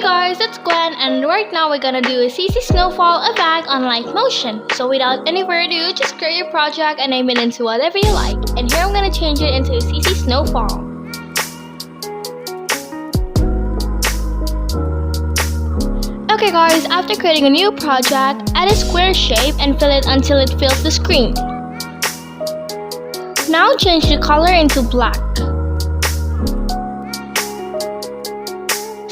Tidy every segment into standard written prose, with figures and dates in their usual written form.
Hey guys, it's Gwen, and right now we're gonna do a CC Snowfall effect on Alight Motion. So without any further ado, just create your project and name it into whatever you like. And here I'm gonna change it into a CC Snowfall. Okay guys, after creating a new project, add a square shape and fill it until it fills the screen. Now change the color into black.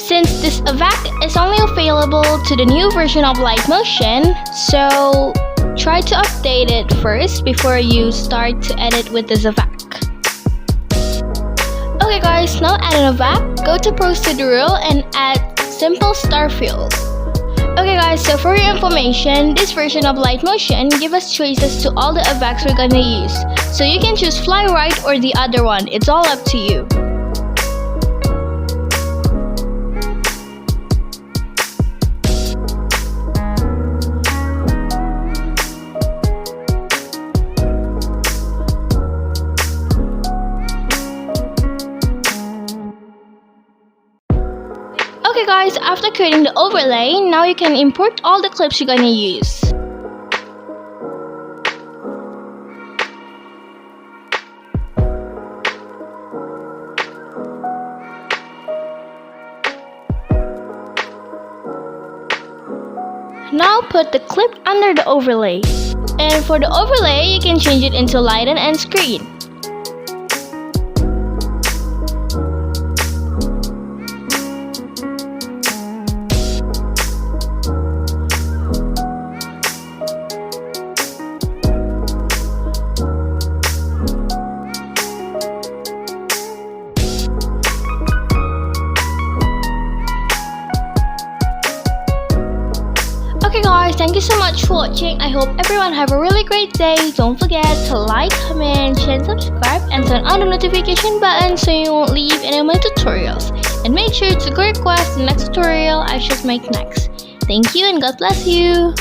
Since this effect is only available to the new version of Alight Motion, so try to update it first before you start to edit with this effect. Okay guys, now add an effect, go to Procedural and add Simple Star Fill. Okay guys, so for your information, this version of Alight Motion gives us choices to all the effects we're gonna use. So you can choose Fly Right or the other one, it's all up to you. Okay guys, after creating the overlay, now you can import all the clips you're gonna use. Now put the clip under the overlay. And for the overlay, you can change it into lighten and screen. Okay guys, thank you so much for watching. I hope everyone have a really great day. Don't forget to like, comment, share, and subscribe, and turn on the notification button so you won't leave any of my tutorials. And make sure to request the next tutorial I should make next. Thank you and God bless you.